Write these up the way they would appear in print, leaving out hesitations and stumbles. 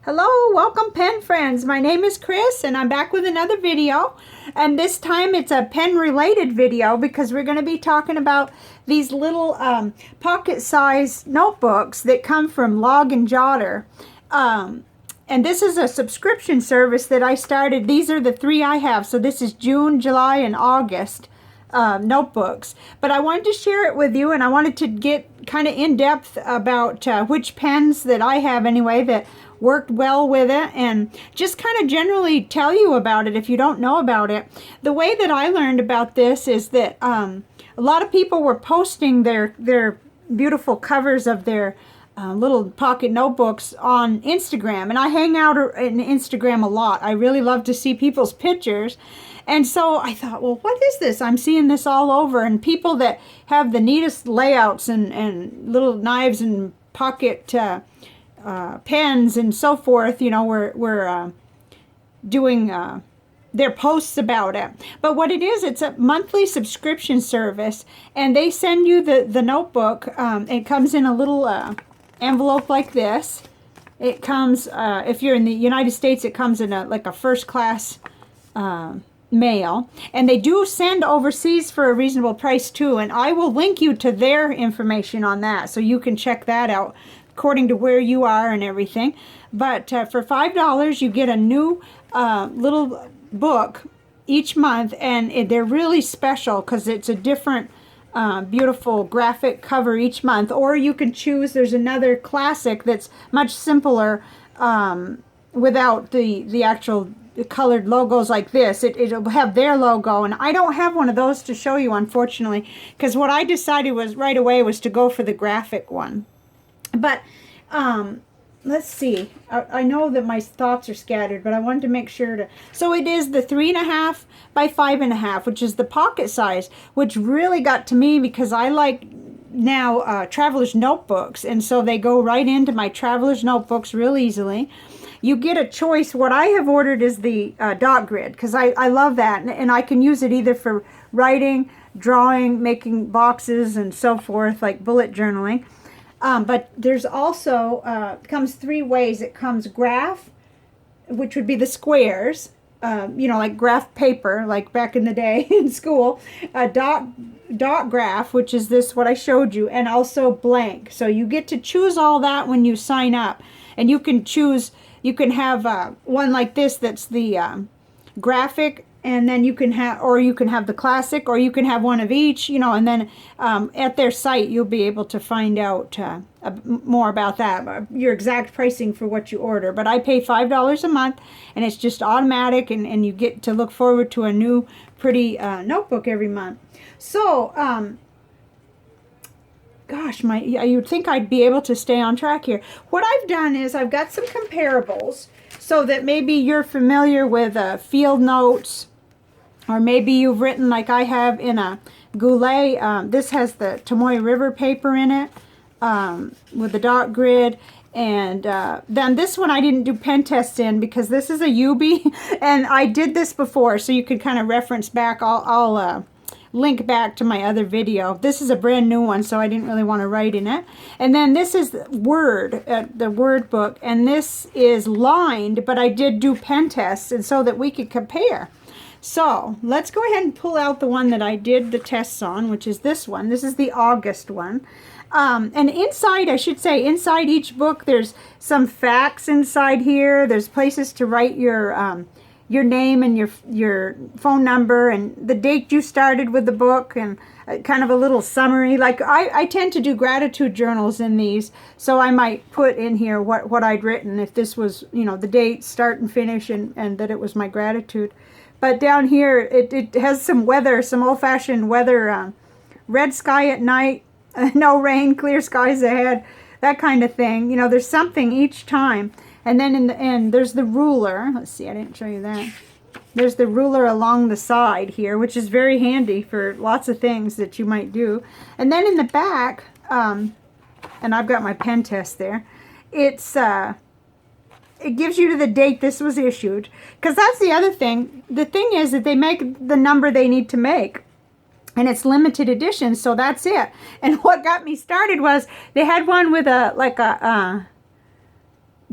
Hello, welcome pen friends. My name is Chris and I'm back with another video. And this time it's a pen related video because we're going to be talking about these little pocket size notebooks that come from Logandjotter. And this is a subscription service that I started. These are the three I have. So this is June, July, and August notebooks. But I wanted to share it with you, and I wanted to get kind of in depth about which pens that I have anyway that worked well with it, and just kind of generally tell you about it if you don't know about it. The way that I learned about this is that a lot of people were posting their beautiful covers of their little pocket notebooks on Instagram, and I hang out in Instagram a lot. I really love to see people's pictures, and so I thought, well, what is this? I'm seeing this all over, and people that have the neatest layouts and little knives and pocket pens and so forth, you know, we're doing their posts about it. But what it is, it's a monthly subscription service, and they send you the notebook. It comes in a little envelope like this. It comes, if you're in the United States, it comes in like a first class mail, and they do send overseas for a reasonable price too, and I will link you to their information on that so you can check that out according to where you are and everything. But for $5 you get a new little book each month, and they're really special because it's a different beautiful graphic cover each month. Or you can choose, there's another classic that's much simpler without the actual colored logos like this. It'll have their logo, and I don't have one of those to show you, unfortunately, because what I decided was right away was to go for the graphic one. But let's see, I know that my thoughts are scattered, but I wanted to make sure to. So it is the 3.5 by 5.5, which is the pocket size, which really got to me because I like now traveler's notebooks, and so they go right into my traveler's notebooks real easily. You get a choice. What I have ordered is the dot grid, because I love that, and I can use it either for writing, drawing, making boxes, and so forth, like bullet journaling. But there's also, comes three ways. It comes graph, which would be the squares, you know, like graph paper, like back in the day in school. Dot graph, which is this, what I showed you, and also blank. So you get to choose all that when you sign up. And you can choose, you can have one like this that's the graphic, and then you can have, or you can have the classic, or you can have one of each, you know, and then at their site you'll be able to find out more about that, your exact pricing for what you order. But I pay $5 a month, and it's just automatic, and you get to look forward to a new pretty notebook every month. So gosh, you'd think I'd be able to stay on track here. What I've done is I've got some comparables so that maybe you're familiar with field notes, or maybe you've written like I have in a Goulet. This has the Tomoe River paper in it with the dot grid. And then this one I didn't do pen tests in because this is a Yubi, and I did this before, so you could kind of reference back. I'll link back to my other video. This is a brand new one, so I didn't really want to write in it. And then this is Word, the Word book, and this is lined, but I did do pen tests, and so that we could compare. So let's go ahead and pull out the one that I did the tests on, which is this one. This is the August one. And inside, I should say, inside each book, there's some facts inside here. There's places to write your name and your phone number and the date you started with the book, and kind of a little summary. Like I tend to do gratitude journals in these, so I might put in here what I'd written if this was, you know, the date, start and finish, and that it was my gratitude. But down here it has some weather, some old-fashioned weather, red sky at night, no rain, clear skies ahead, that kind of thing. You know, there's something each time. And then in the end, there's the ruler. Let's see, I didn't show you that. There's the ruler along the side here, which is very handy for lots of things that you might do. And then in the back, and I've got my pen test there, it gives you the date this was issued. Because that's the other thing. The thing is that they make the number they need to make. And it's limited edition, so that's it. And what got me started was they had one with a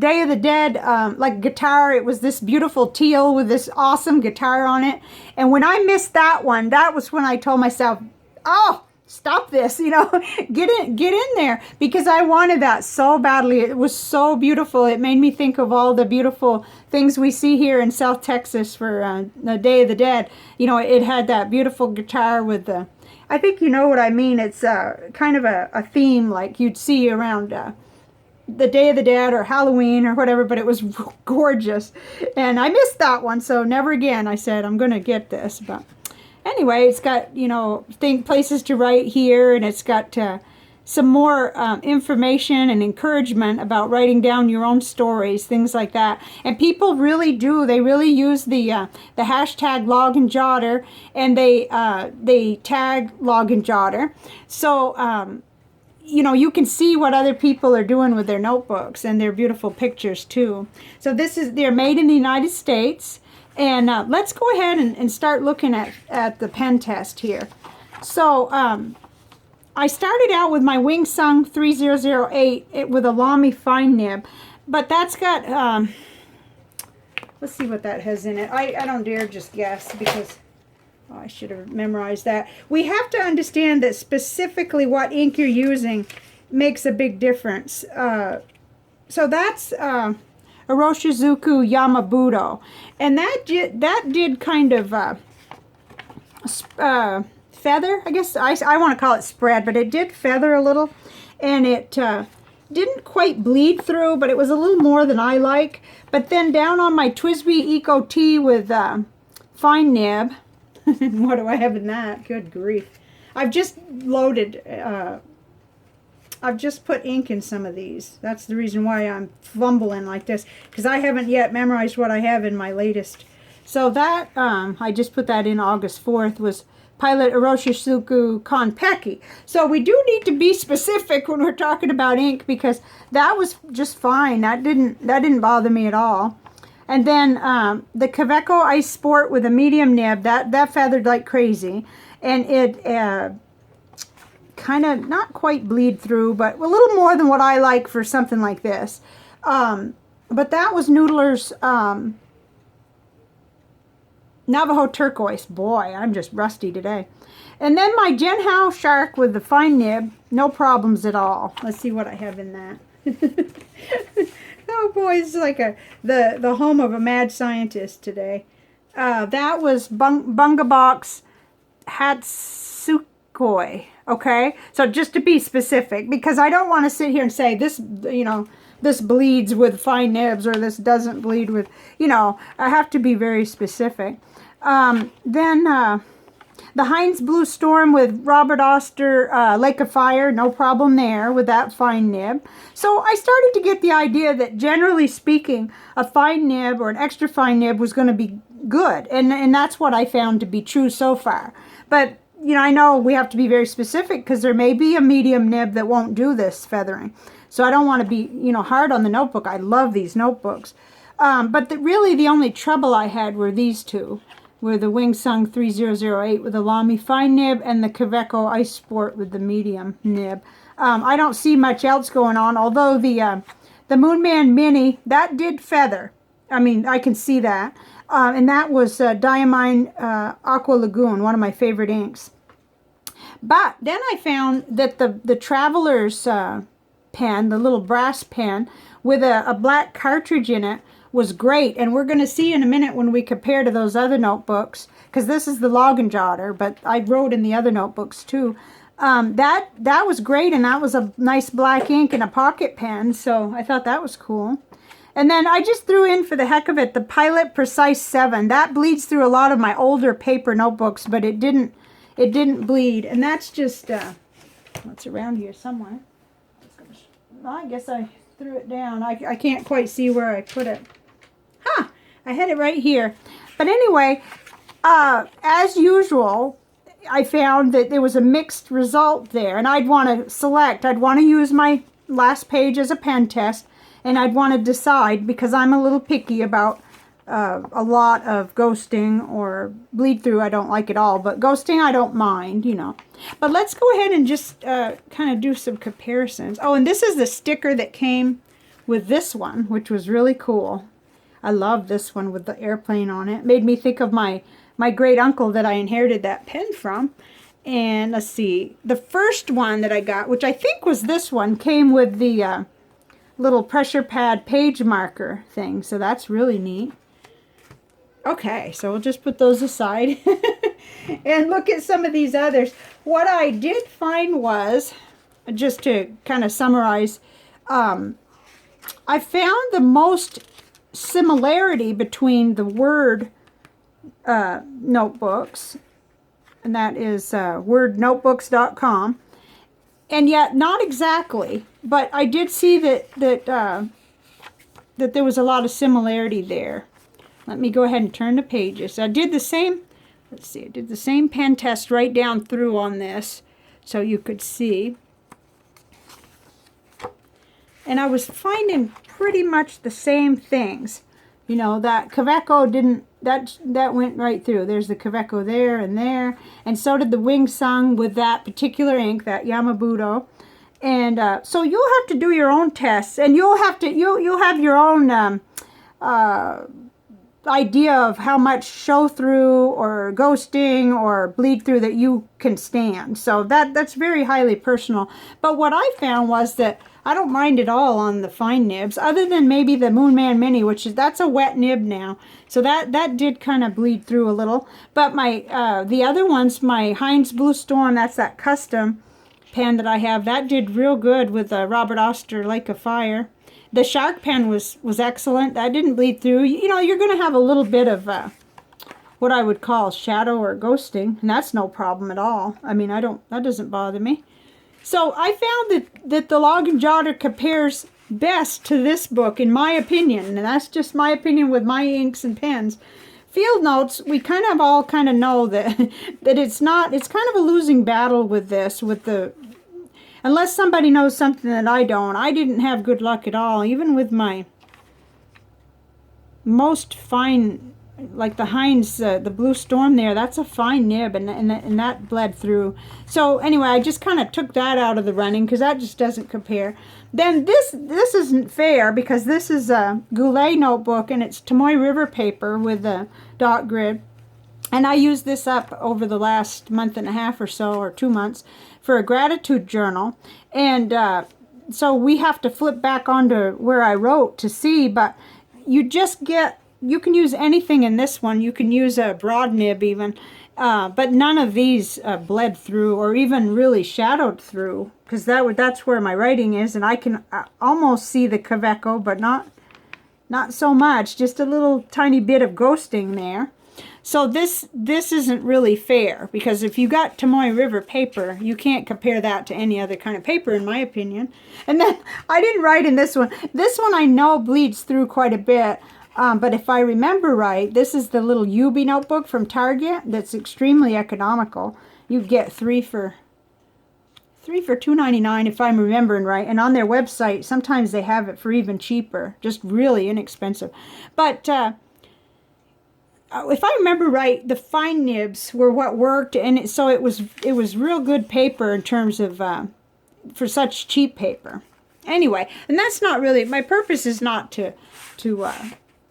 Day of the Dead, like guitar. It was this beautiful teal with this awesome guitar on it. And when I missed that one, that was when I told myself, oh, stop this, you know, get in there, because I wanted that so badly. It was so beautiful. It made me think of all the beautiful things we see here in South Texas for the Day of the Dead. You know, it had that beautiful guitar with the, I think you know what I mean. It's kind of a theme like you'd see around the Day of the Dead or Halloween or whatever, but it was gorgeous. And I missed that one, so never again. I said, I'm going to get this. But anyway, it's got, you know, places to write here, and it's got some more information and encouragement about writing down your own stories, things like that. And people really do. They really use the hashtag logandjotter, and they tag logandjotter. So, you know, you can see what other people are doing with their notebooks and their beautiful pictures too. So they're made in the United States. And let's go ahead and start looking at the pen test here. So I started out with my Wing Sung 3008 with a Lamy fine nib. But that's got, let's see what that has in it. I don't dare just guess because I should have memorized that. We have to understand that specifically what ink you're using makes a big difference. So that's Iroshizuku Yamabudo, and that did kind of feather. I guess I want to call it spread, but it did feather a little, and it didn't quite bleed through, but it was a little more than I like. But then down on my TWSBI Eco T with fine nib. What do I have in that? Good grief. I've just loaded, I've just put ink in some of these. That's the reason why I'm fumbling like this, because I haven't yet memorized what I have in my latest. So that, I just put that in August 4th, was Pilot Iroshizuku Konpeki. So we do need to be specific when we're talking about ink, because that was just fine. That didn't bother me at all. And then the Kaweco Ice Sport with a medium nib, that feathered like crazy. And it kind of not quite bleed through, but a little more than what I like for something like this. But that was Noodler's Navajo Turquoise. Boy, I'm just rusty today. And then my Genhao Shark with the fine nib, no problems at all. Let's see what I have in that. Oh boy, it's like the home of a mad scientist today. That was Bunga Box Hatsukoi. Okay, so just to be specific, because I don't want to sit here and say this, you know, this bleeds with fine nibs or this doesn't bleed with, you know, I have to be very specific. Then the Heinz Blue Storm with Robert Oster Lake of Fire, no problem there with that fine nib. So I started to get the idea that generally speaking, a fine nib or an extra fine nib was going to be good. And that's what I found to be true so far. But, you know, I know we have to be very specific because there may be a medium nib that won't do this feathering. So I don't want to be, you know, hard on the notebook. I love these notebooks. But really the only trouble I had were these two. Were the Wing Sung 3008 with the Lamy fine nib and the Kaweco Ice Sport with the medium nib. I don't see much else going on, although the Moonman Mini, that did feather. I mean, I can see that. And that was Diamine Aqua Lagoon, one of my favorite inks. But then I found that the Traveler's pen, the little brass pen, with a black cartridge in it, was great. And we're going to see in a minute when we compare to those other notebooks, because this is the Logandjotter, but I wrote in the other notebooks too. That was great, and that was a nice black ink and a pocket pen, so I thought that was cool. And then I just threw in, for the heck of it, the Pilot Precise 7. That bleeds through a lot of my older paper notebooks, but it didn't bleed. And that's just what's around here somewhere. I guess I threw it down. I can't quite see where I put it. Huh, I had it right here. But anyway, as usual, I found that there was a mixed result there, and I'd want to select. I'd want to use my last page as a pen test, and I'd want to decide, because I'm a little picky about a lot of ghosting or bleed through. I don't like it all, but ghosting I don't mind, you know. But let's go ahead and just kind of do some comparisons. Oh, and this is the sticker that came with this one, which was really cool. I love this one with the airplane on it. It made me think of my great uncle that I inherited that pen from. And let's see, the first one that I got, which I think was this one, came with the little pressure pad page marker thing. So that's really neat. Okay, so we'll just put those aside and look at some of these others. What I did find was, just to kind of summarize, I found the most similarity between the Word notebooks, and that is wordnotebooks.com, and yet not exactly, but I did see that there was a lot of similarity there. Let me go ahead and turn the pages. I did the same, let's see, I did the same pen test right down through on this so you could see. And I was finding pretty much the same things. You know, that Kaweco didn't, that went right through. There's the Kaweco there, and so did the Wing Sung with that particular ink, that Yamabudo. And so you'll have to do your own tests, and you'll have your own idea of how much show through or ghosting or bleed through that you can stand. So that's very highly personal. But what I found was that I don't mind at all on the fine nibs, other than maybe the Moonman Mini, that's a wet nib now. So that did kind of bleed through a little. But my the other ones, my Heinz Blue Storm, that's that custom pen that I have, that did real good with the Robert Oster Lake of Fire. The Shark pen was excellent. That didn't bleed through. You know, you're going to have a little bit of what I would call shadow or ghosting, and that's no problem at all. I mean, that doesn't bother me. So I found that the Logandjotter compares best to this book, in my opinion, and that's just my opinion with my inks and pens. Field notes, we kind of all know that it's kind of a losing battle with this, unless somebody knows something that I don't. I didn't have good luck at all, even with my most fine, like the Heinz, the Blue Storm there, that's a fine nib, and that bled through. So anyway, I just kind of took that out of the running because that just doesn't compare. Then this isn't fair because this is a Goulet notebook, and it's Tomoe River paper with a dot grid. And I used this up over the last month and a half or so, or 2 months, for a gratitude journal. And so we have to flip back onto where I wrote to see, but you can use anything in this one. You can use a broad nib even, but none of these bled through or even really shadowed through, because that's where my writing is, and I can almost see the Kaweco, but not so much, just a little tiny bit of ghosting there. So this isn't really fair, because if you got Tomoe River paper, you can't compare that to any other kind of paper, in my opinion. And then I didn't write in this one. This one I know bleeds through quite a bit. But if I remember right, this is the little Yubi notebook from Target that's extremely economical. You get three for $2.99 if I'm remembering right. And on their website, sometimes they have it for even cheaper, just really inexpensive. But if I remember right, the fine nibs were what worked, and so it was real good paper in terms of for such cheap paper. Anyway, and that's not really my purpose. Is not to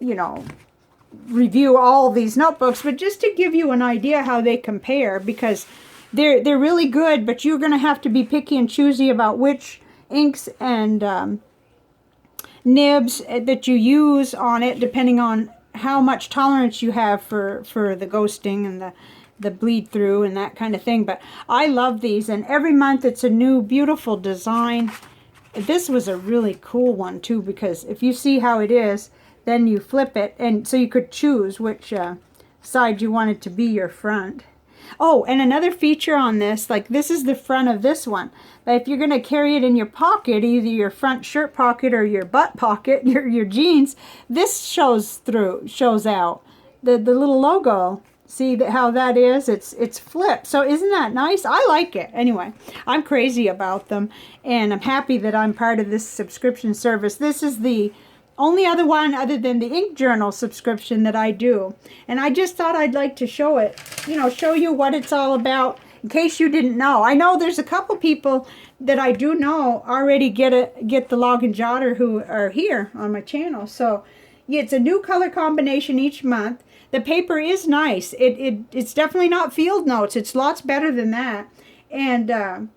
you know, review all these notebooks, but just to give you an idea how they compare, because they're really good, but you're going to have to be picky and choosy about which inks and nibs that you use on it, depending on how much tolerance you have for the ghosting and the bleed through and that kind of thing. But I love these, and every month it's a new beautiful design. This was a really cool one too, because if you see how it is, then you flip it, and so you could choose which side you wanted to be your front. Oh, and another feature on this, like this is the front of this one. If you're going to carry it in your pocket, either your front shirt pocket or your butt pocket, your jeans, this shows out. The little logo, see how that is? It's flipped. So isn't that nice? I like it. Anyway, I'm crazy about them, and I'm happy that I'm part of this subscription service. This is the only other one other than the ink journal subscription that I do. And I just thought I'd like to show it, show you what it's all about. in case you didn't know. I know there's a couple people that I do know already get the Log and Jotter who are here on my channel. So yeah, it's a new color combination each month. The paper is nice. It's definitely not field notes. It's lots better than that. And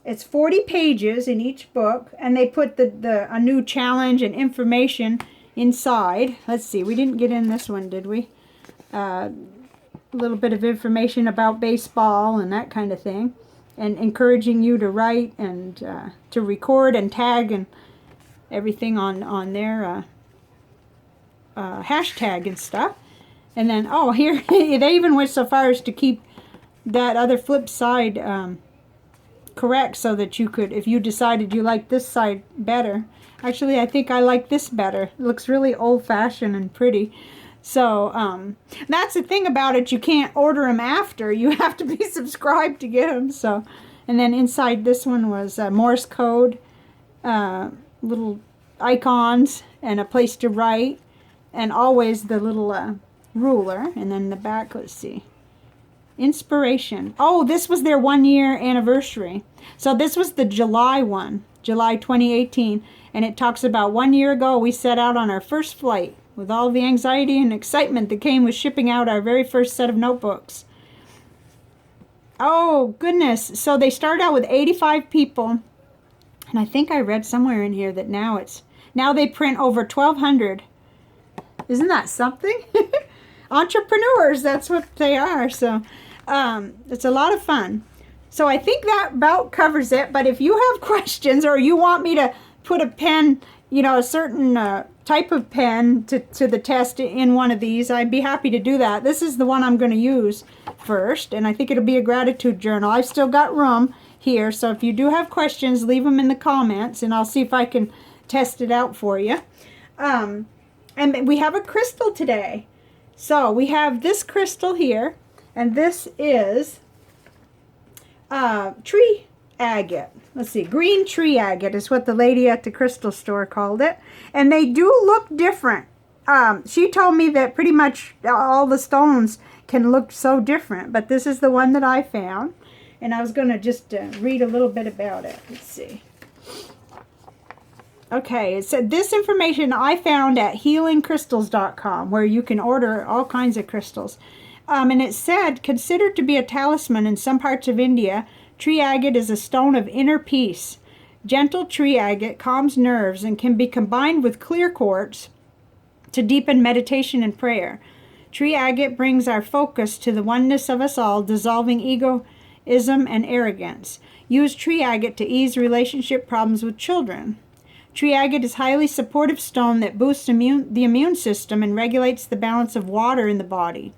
it's 40 pages in each book, and they put a new challenge and information inside. Let's see, we didn't get in this one, did we? A little bit of information about baseball and that kind of thing, and encouraging you to write and to record and tag and everything on their hashtag and stuff. And then, oh, here, they even went so far as to keep that other flip side correct, so that you could, if you decided you like this side better. Actually, I think I like this better. It looks really old-fashioned and pretty. So that's the thing about it. You can't order them after. You have to be subscribed to get them. So, and then inside this one was Morse code, little icons, and a place to write, and always the little ruler. And then the back, let's see, inspiration. Oh, this was their 1-year anniversary. So this was the July one, July 2018, and it talks about 1 year ago we set out on our first flight with all the anxiety and excitement that came with shipping out our very first set of notebooks. Oh, goodness. So they started out with 85 people, and I think I read somewhere in here that now they print over 1,200. Isn't that something? Entrepreneurs, that's what they are. So it's a lot of fun. So I think that about covers it. But if you have questions, or you want me to put a pen, a certain type of pen to the test in one of these, I'd be happy to do that. This is the one I'm going to use first, and I think it'll be a gratitude journal. I've still got room here, so if you do have questions, leave them in the comments, and I'll see if I can test it out for you. And we have a crystal today. So we have this crystal here, and this is Tree Agate. Let's see, green tree agate is what the lady at the crystal store called it. And they do look different. She told me that pretty much all the stones can look so different, but this is the one that I found. And I was going to just read a little bit about it. Let's see. Okay, it said this information I found at healingcrystals.com, where you can order all kinds of crystals. And it said, considered to be a talisman in some parts of India, tree agate is a stone of inner peace. Gentle tree agate calms nerves and can be combined with clear quartz to deepen meditation and prayer. Tree agate brings our focus to the oneness of us all, dissolving egoism and arrogance. Use tree agate to ease relationship problems with children. Tree agate is a highly supportive stone that boosts the immune system and regulates the balance of water in the body.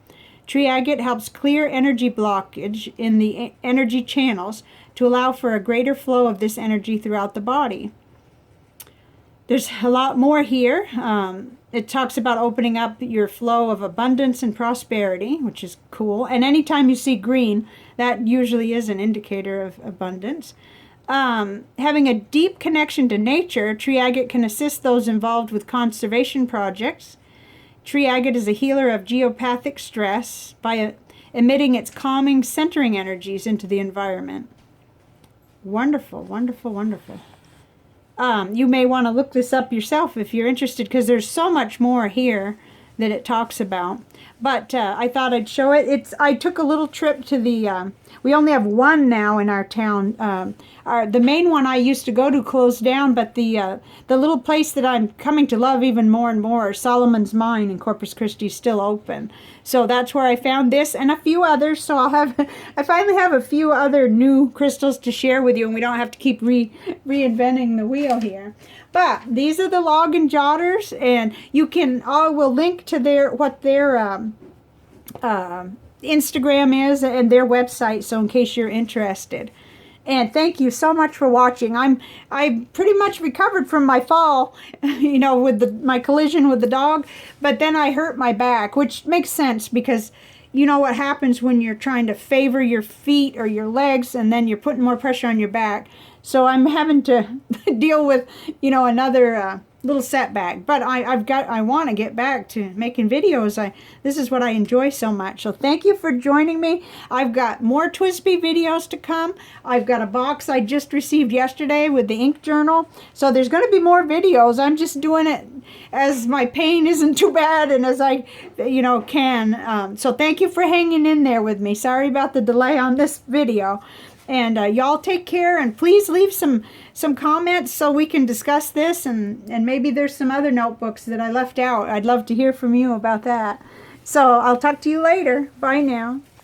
Tree agate helps clear energy blockage in the energy channels to allow for a greater flow of this energy throughout the body. There's a lot more here. It talks about opening up your flow of abundance and prosperity, which is cool. And anytime you see green, that usually is an indicator of abundance. Having a deep connection to nature, tree agate can assist those involved with conservation projects. Tree agate is a healer of geopathic stress by emitting its calming, centering energies into the environment. Wonderful, wonderful, wonderful. You may want to look this up yourself if you're interested, because there's so much more here that it talks about. But I thought I'd show it. I took a little trip to the, we only have one now in our town. The main one I used to go to closed down, but the little place that I'm coming to love even more and more, Solomon's Mine in Corpus Christi, is still open. So that's where I found this and a few others. So I finally have a few other new crystals to share with you, and we don't have to keep reinventing the wheel here. But these are the Log and Jotters, and you can, I will link to what their Instagram is and their website, so in case you're interested. And thank you so much for watching. I pretty much recovered from my fall, with my collision with the dog, but then I hurt my back, which makes sense because you know what happens when you're trying to favor your feet or your legs, and then you're putting more pressure on your back. So I'm having to deal with, another, little setback. But I want to get back to making videos. This is what I enjoy so much. So thank you for joining me. I've got more TWSBI videos to come. I've got a box I just received yesterday with the ink journal. So there's going to be more videos. I'm just doing it as my pain isn't too bad and as I, can. So thank you for hanging in there with me. Sorry about the delay on this video. And y'all take care, and please leave some comments so we can discuss this, and maybe there's some other notebooks that I left out. I'd love to hear from you about that. So I'll talk to you later. Bye now.